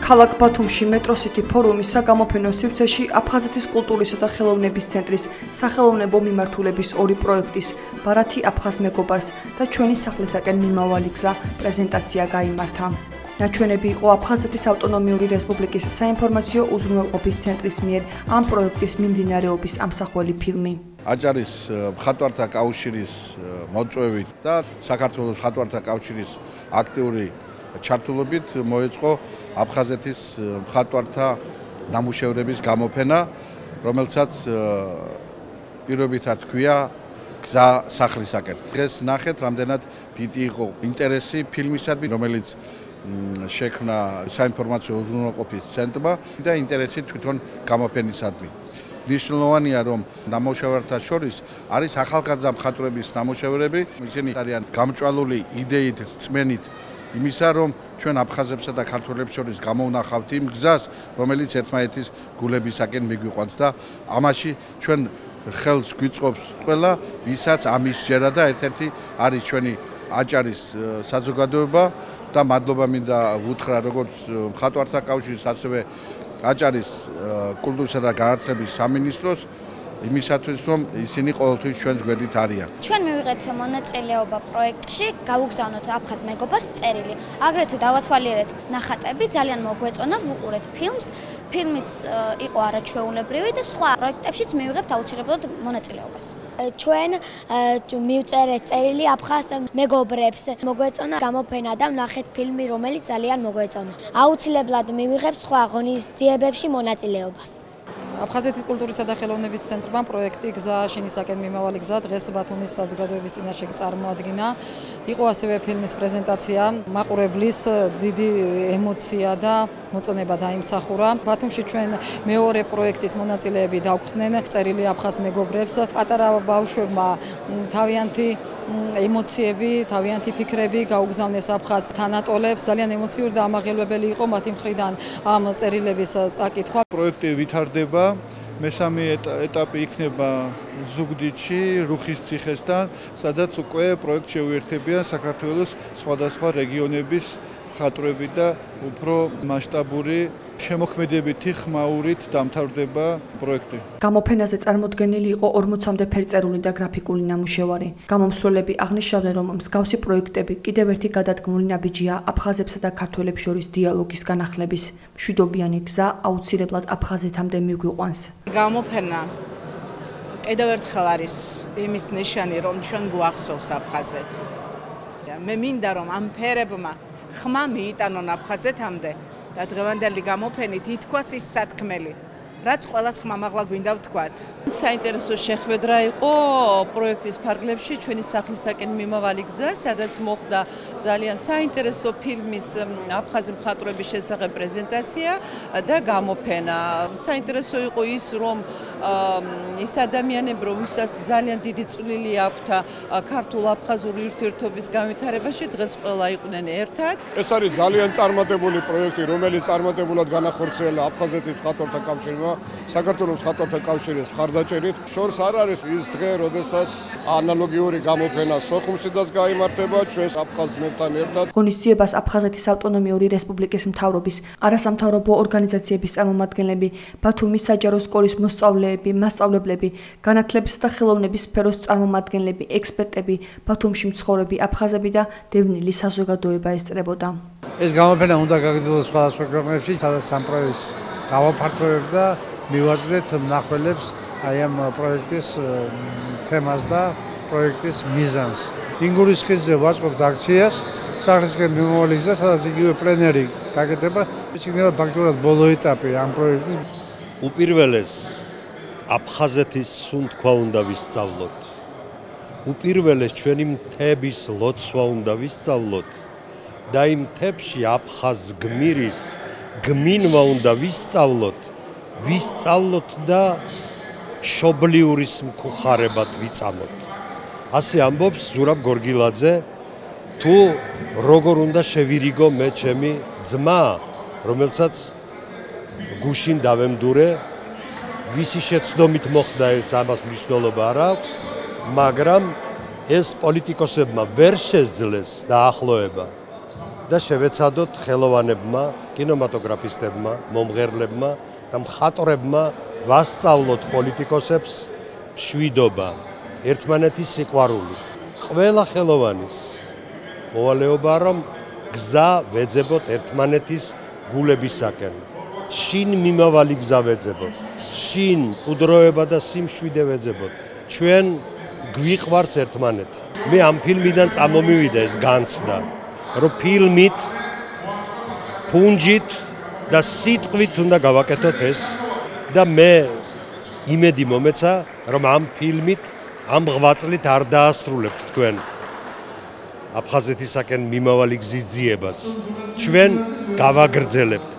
ქალაქ ბათუმში მეტროსიტი ფორუმის საგამოფენო სივრცეში აფხაზეთის კულტურისა და ხელოვნების ცენტრის სახელოვნებო მიმართულების ორი პროექტის ბარათი აფხაზ მეგობარს და ჩვენი სახლისაკენ მიმავალი გზა პრეზენტაცია გაიმართა. ნაჩვენები იყო აფხაზეთის ავტონომიური რესპუბლიკის საინფორმაციო უზრუნველყოფის ცენტრის მიერ ამ პროექტის მიმდინარეობის ამსახველი ფილმი. აჭარის მხატვართა კავშირის მოწვევით და საქართველოს მხატვართა კავშირის აქტიური ჩართულობით მოეწყო აფხაზეთის მხატვართა ნამუშევრების გამოფენა, რომელსაც პირობითად ჰქვია გზა სახლისაკენ. დღეს ნახეთ, რამდენად დიდი იყო ინტერესი ფილმისადმი, რომელიც შექმნა საინფორმაციო უზრუნველყოფის ცენტრმა და ინტერესი თვითონ გამოფენისადმი. მნიშვნელოვანია, რომ ნამუშევრთა შორის არის ახალგაზრდა მხატვრების ნამუშევრები, ისინი არიან გამჭვალული იდეით, რწმენით იმისა, რომ ჩვენ აფხაზებსა და ქართველებს შორის გამოვნახავთ იმ გზას, რომელიც ერთმანეთის გულებისაკენ მიგვიყვანს და ამაში ჩვენ ხელს გვიწყობს ყველა, ვისაც ამის ჯერა და ერთ-ერთი არის ჩვენი აჭარის საზოგადოება და მადლობა მინდა უთხრა როგორც მხატვართა კავშირის, ასევე აჭარის კულტურისა და განათლების სამინისტროს იმისათვის, რომ ისინი ყოველთვის ჩვენს გვერდით არიან. ჩვენ მივიღეთ მონაწილეობა პროექტში, გავუგზავნოთ აფხაზ მეგობარს წერილი. აგრეთვე დავათვალიერეთ ნახატები, ძალიან მოგვეწონა, ვუყურეთ ფილმს. ფილმიც იყო არაჩვეულებრივი და სხვა პროექტებშიც მივიღებთ აუცილებლად მონაწილეობას. ჩვენ მივწერეთ წერილი აფხაზ მეგობრებს. მოგვეწონა გამოფენა და ვნახეთ ფილმი, რომელიც ძალიან მოგვეწონა. აუცილებლად მივიღებთ სხვა ღონისძიებებში მონაწილეობას. აფხაზეთის კულტურისა და ხელოვნების ცენტრმა პროექტი გზა შინისაკენ მიმავალი გზა დღეს ბათუმის საზოგადოების წინაშე წარმოადგინა. იყო ასევე ფილმის პრეზენტაცია, მაყურებლის დიდი ემოცია და მოწონება დაიმსახურა. ბათუმში ჩვენ მეორე პროექტის მონაწილეები დავხდნენ წერილი აფხაზ მეგობრებს. პატარა ბავშვებმა თავიანთი ემოციები, თავიანთი ფიქრები გაუგზავნეს აფხაზ თანატოლებს. ძალიან ემოციური და ამაღელვებელი იყო მათი მხრიდან ამ წერილების წაკითხვა. პროექტი ვითარდება. მესამე ეტაპი იქნება ზუგდიდში, რუხის ციხესთან, სადაც უკვე პროექტ შეუერთებიან საქართველოს სხვადასხვა რეგიონების მხატვრები და უფრო მასშტაბური შემოქმედებითი ხმაურით დამთავრდება პროექტი. გამოფენაზე წარმოდგენილი იყო 40-მდე ფერწერული და გრაფიკული ნამუშევარი. გამომსვლელები აღნიშნავდნენ, რომ მსგავსი პროექტები კიდევ ერთი გადადგმული ნაბიჯია აფხაზებსა და ქართველებს შორის დიალოგის განახლების. მშვიდობიანი გზა აუცილებლად აფხაზეთამდე მიგვიყვანს. გამოფენა კიდევ ერთხელ არის იმის ნიშანი, რომ ჩვენ გვახსოვს აფხაზეთი. მე მინდა რომ ამ ფერებმა ხმა მიიტანონ აფხაზეთამდე და დღევანდელი გამოფენით ითქვას ის სათქმელი, რაც ყველას ხმამაღლა გვინდა ვთქვათ. საინტერესო შეხვედრა იყო პროექტის ფარგლებში ჩვენი სახლისაკენ მიმავალი გზა, სადაც მოხდა ძალიან საინტერესო ფილმის აფხაზი მხატვრების შესახებ პრეზენტაცია და გამოფენა. საინტერესო იყო ის, რომ ის ადამიანები, რომელსაც ძალიან დიდი წვლილი აქვთ ქართულ-აფხაზური ურთიერთობის განვითარებაში, დღეს ყველა იყვნენ ერთად. ეს არის ძალიან წარმატებული პროექტი, რომელიც წარმატებულად განახორციელა აფხაზეთის მხატვართა კავშირმა, საქართველოს მხატვართა კავშირის მხარდაჭერით. შორს არ არის ის დღე, როდესაც ანალოგიური გამოფენა სოხუმშიც გაიმართება ჩვენს აფხაზებთან ერთად. ღონისძიებას აფხაზეთის ავტონომიური რესპუბლიკის მთავრობის, არასამთავრობო ორგანიზაციების წარმომადგენლები, ბათუმის საჯარო სკოლის მოსწავლეები, მასწავლებლები, განათლებისა და ხელოვნების სფეროს წარმომადგენლები, ექსპერტები, ბათუმში მცხოვრები აფხაზები და დევნილი საზოგადოება ესწრებოდა. ეს გამოფენა უნდა გაგრძელოს სხვადასხვა ქვეყნებში, სადაც ამ პროექტს გავაფართოვებთ და მივაძლევთ მნახველებს აი ამ პროექტის თემას და პროექტის მიზანს. ინგურის ხიდზე ვაწყობთ აქციას, სახლისკენ მიმავალი გზა, სადაც იგივე პლენერი გაკეთება. ეს იქნება ფაქტობრივად ბოლო ეტაპი ამ პროექტის. უპირველეს აფხაზეთის სუნთქვა უნდა ვისწავლოთ. უპირველეს ჩვენი მთების ლოცვა უნდა ვისწავლოთ და იმ მთებში აფხაზ გმირის გმინვა უნდა ვისწავლოთ და შობლიურის მქუხარებად ვიწამოთ. ასე ამბობს ზურაბ გორგილაძე. თუ როგორ უნდა შევირიგო მე ჩემი ძმა, რომელსაც გუშინ დავემდურე, ვისი შეცდომით მოხდა ეს, ამას მნიშვნელობა არ აქვს, მაგრამ ეს პოლიტიკოსებმა ვერ შესძლეს დაახლოება და შევეცადოთ ხელოვანებმა, კინემატოგრაფისტებმა, მომღერლებმა და მხატვრებმა ვასწავლოთ პოლიტიკოსებს მშვიდობა, ერთმანეთის სიყვარული. ყველა ხელოვანის მოვალეობაა, რომ გზა ვეძებოთ ერთმანეთის გულებისაკენ. შინ მიმავალი გზა ვეძებოთ. შინ უდროება და სიმშვიდე ვეძებოთ. ჩვენ გვიყვარს ერთმანეთი. მე ამ ფილმიდან წამომივიდა ეს განცდა, რომ ფილმით, ფუნჯით და სიტყვით უნდა გავაკეთოთ ეს და მე იმედი მომეცა, რომ ამ ფილმით, ამ ღვაწლით არ დაასრულებთ თქვენ აფხაზეთისაკენ მიმავალი გზის ძიებას. ჩვენ გავაგრძელებთ